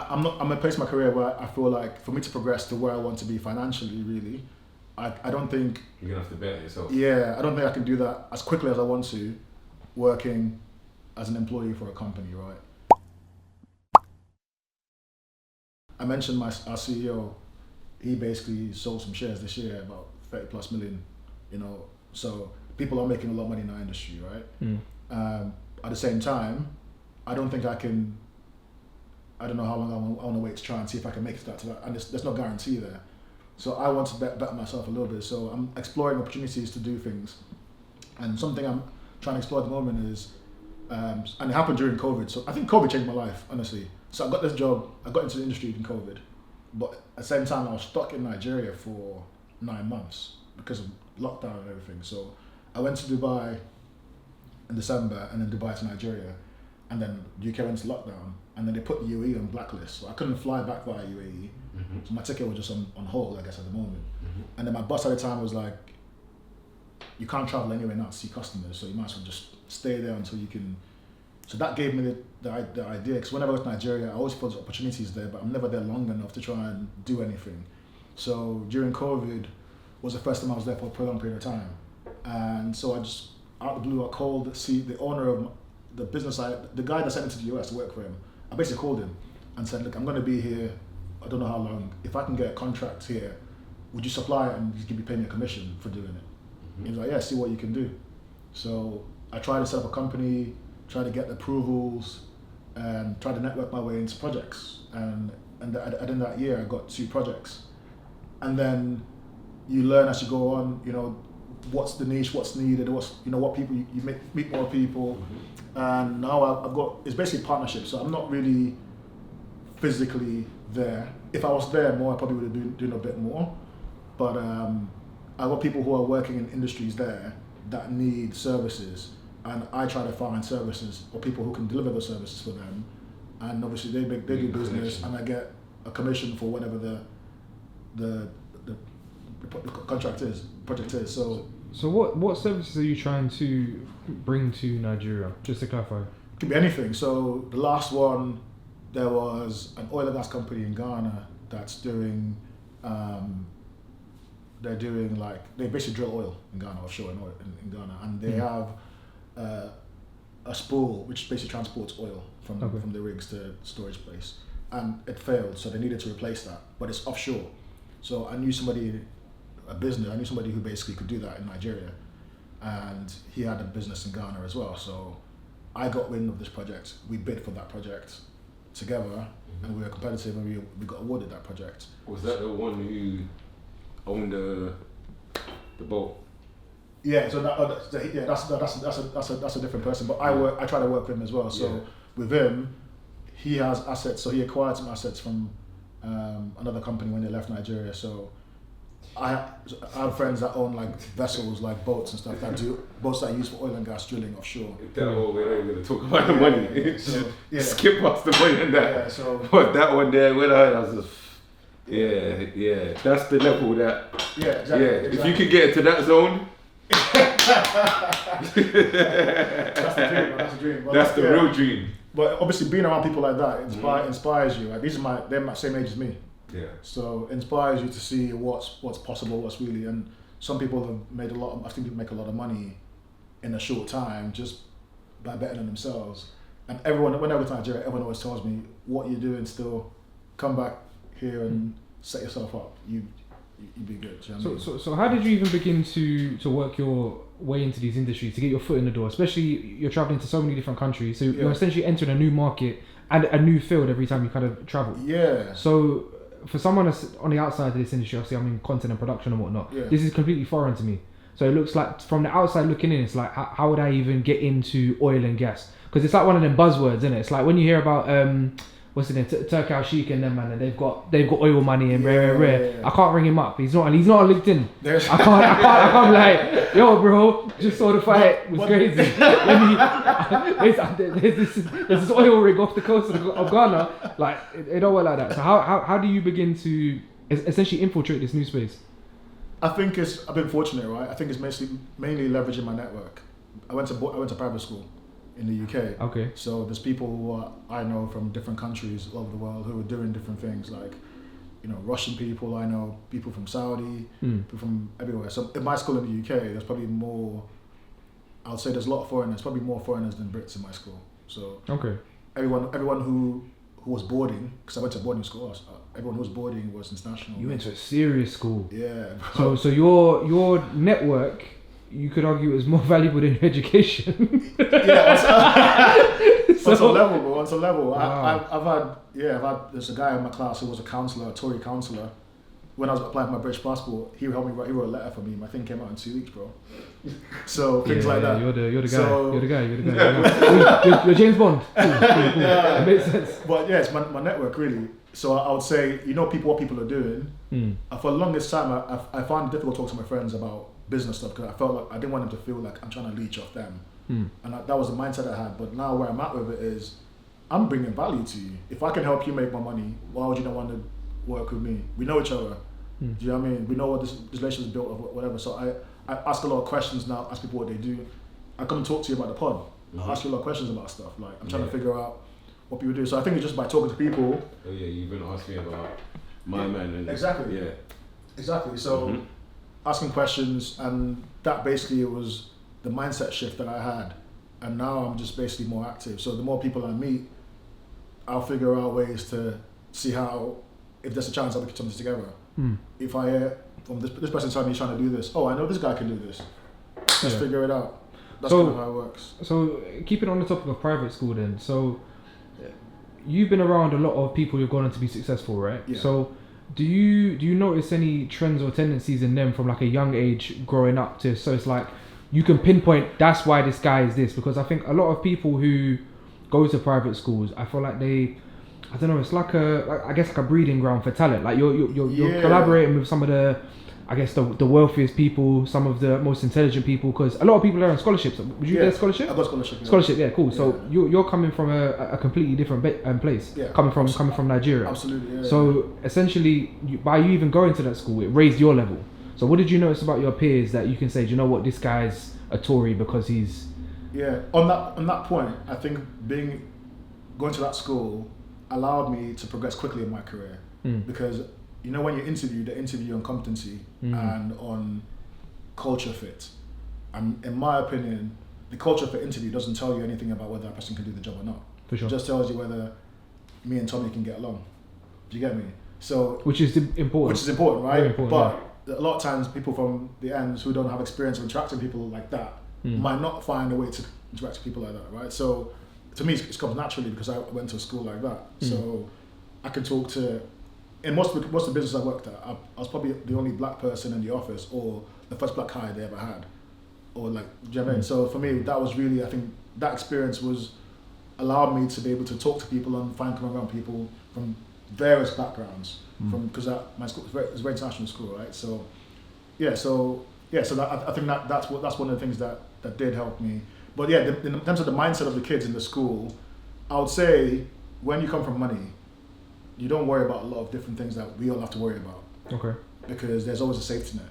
I'm at a place in my career where I feel like for me to progress to where I want to be financially, really, I don't think. You're gonna have to bet yourself. Yeah, I don't think I can do that as quickly as I want to, working as an employee for a company, right? I mentioned our CEO. He basically sold some shares this year, about 30 plus million. So people are making a lot of money in our industry, right? At the same time, I don't think I can. I don't know how long I want to wait to try and see if I can make it to that, and there's no guarantee there. So I want to bet myself a little bit. So I'm exploring opportunities to do things, and something I'm trying to explore at the moment is, and it happened during COVID. So I think COVID changed my life, honestly. So I got this job. I got into the industry in COVID, but at the same time I was stuck in Nigeria for 9 months because of lockdown and everything. So I went to Dubai in December, and then Dubai to Nigeria, and then UK went to lockdown, and then they put the UAE on blacklist. So I couldn't fly back via UAE. So my ticket was just on hold, I guess, at the moment. And then my boss at the time was like, you can't travel anywhere now to see customers, so you might as well just stay there until you can. So that gave me the idea, because whenever I go to Nigeria, I always thought there's opportunities there, but I'm never there long enough to try and do anything. So during COVID was the first time I was there for a prolonged period of time. And so I just, out of the blue, I called the owner of the business, the guy that sent me to the US to work for him. I basically called him and said, look, I'm going to be here, I don't know how long. If I can get a contract here, would you supply it and just pay me a commission for doing it? He was like, yeah, see what you can do. So I tried to set up a company, tried to get approvals, and tried to network my way into projects. And at the end of that year, I got 2 projects. And then you learn as you go on, what's the niche, what's needed, what people, you meet more people. And now I've got, it's basically partnership. So I'm not really physically there. If I was there more, I probably would have been doing a bit more. But I've got people who are working in industries there that need services, and I try to find services or people who can deliver those services for them. And obviously they do business, and I get a commission for whatever the project is. So what services are you trying to bring to Nigeria? Just to clarify. It could be anything. So the last one, there was an oil and gas company in Ghana that's doing, they basically drill oil in Ghana, offshore in Ghana, and they have a spool which basically transports oil from the rigs to the storage place, and it failed, so they needed to replace that, but it's offshore. So I knew somebody who basically could do that in Nigeria, and he had a business in Ghana as well. So I got wind of this project. We bid for that project together, and we were competitive, and we got awarded that project. Was that the one who owned the boat? Yeah, so that's a different person. But I try to work with him as well. So with him, he has assets. So he acquired some assets from another company when they left Nigeria. So I have friends that own vessels, boats and stuff, boats that are used for oil and gas drilling offshore. We're not even going to talk about the money. Skip past the money and that. Yeah, so but that one there, when I was just, that's the level that. Yeah, exactly. If you could get to that zone. That's the dream. That's the real dream. But obviously, being around people like that inspires you. They're my same age as me. Yeah. So inspires you to see what's possible, what's really, and some people have made I've seen people make a lot of money in a short time just by betting on themselves. And when I go to Nigeria, everyone always tells me, what you're doing still, come back here and set yourself up. You'd be good. Do you know what I mean? So how did you even begin to work your way into these industries, to get your foot in the door? Especially you're traveling to so many different countries, so you're essentially entering a new market and a new field every time you kind of travel. Yeah. So for someone that's on the outside of this industry, obviously I'm in content and production and whatnot, this is completely foreign to me. So it looks like, from the outside looking in, it's like, how would I even get into oil and gas? Because it's like one of them buzzwords, isn't it? It's like when you hear about what's his name, Turk Al Sheikh and them, man, and they've got oil money and rare. I can't ring him up. He's not on LinkedIn. I can't be like, yo, bro, just saw the fight. It was crazy. There's this oil rig off the coast of Ghana. Like, it don't work like that. So how do you begin to essentially infiltrate this new space? I think I've been fortunate, right? I think it's mainly leveraging my network. I went to private school, in the UK. Okay. So there's people who I know from different countries all over the world who are doing different things, like, you know, Russian people, I know people from Saudi, people from everywhere. So in my school in the UK, there's probably more, I would say there's a lot of foreigners, probably more foreigners than Brits in my school. So Okay. everyone who was boarding, because I went to boarding school, everyone who was boarding was international. You went to a serious school. Yeah. So your network, you could argue, is more valuable than your education. On some level, bro. On some level. Wow. I've had. There's a guy in my class who was a counsellor, a Tory counsellor. When I was applying for my British passport, he helped me write. He wrote a letter for me. My thing came out in 2 weeks, bro. So things like that. You're the guy. So, you're the guy. You're James Bond. Cool. Yeah. It makes sense. But yeah, it's my network really. So I would say, you know, what people are doing. For the longest time, I found it difficult to talk to my friends about business stuff because I felt like I didn't want them to feel like I'm trying to leech off them. And that was the mindset I had. But now where I'm at with it is, I'm bringing value to you. If I can help you make more money, why would you not want to work with me? We know each other. Do you know what I mean? We know what this relationship is built of, whatever. So I ask a lot of questions now, ask people what they do. I come and talk to you about the pod. I ask you a lot of questions about stuff. Like, I'm trying to figure out what people do. So I think it's just by talking to people. Oh yeah, you've been asking about my man. And Exactly. Yeah. Exactly. So asking questions, and that basically was the mindset shift that I had. And now I'm just basically more active. So the more people I meet, I'll figure out ways to see how, if there's a chance that we can put something together. If I hear from this person telling me he's trying to do this, oh, I know this guy can do this. Let's figure it out. That's kind of how it works. So keeping on the topic of private school then, so you've been around a lot of people who've gone on to be successful, right? Yeah. So do you notice any trends or tendencies in them from like a young age growing up to, so it's like you can pinpoint that's why this guy is this? Because I think a lot of people who go to private schools, I feel like I don't know, it's like I guess like a breeding ground for talent. Like you're collaborating with some of the, I guess the wealthiest people, some of the most intelligent people, because a lot of people are on scholarships. Would you get a scholarship? I got scholarship. Yeah. Scholarship, yeah, cool. So you're coming from a completely different place. Yeah. Coming from Nigeria. Absolutely. Yeah, so essentially, by you even going to that school, it raised your level. So what did you notice about your peers that you can say, do you know what, this guy's a Tory because he's... Yeah, on that point, I think going to that school allowed me to progress quickly in my career because, you know, when you interview, they interview on competency and on culture fit. And in my opinion, the culture fit interview doesn't tell you anything about whether that person can do the job or not. For sure. It just tells you whether me and Tommy can get along. Do you get me? So Which is important, right? Very important, but a lot of times people from the ends who don't have experience of interacting with people like that might not find a way to interact with people like that, right? So to me, it comes naturally because I went to a school like that. So I can talk to, in most of the business I worked at, I was probably the only black person in the office or the first black hire they ever had. Or like, do you know what I mean? So for me, that was really, I think that experience allowed me to be able to talk to people and find common around people from various backgrounds. Because my school was a very international school, right? So I think that's one of the things that did help me. But yeah, in terms of the mindset of the kids in the school, I would say when you come from money, you don't worry about a lot of different things that we all have to worry about. Okay. Because there's always a safety net.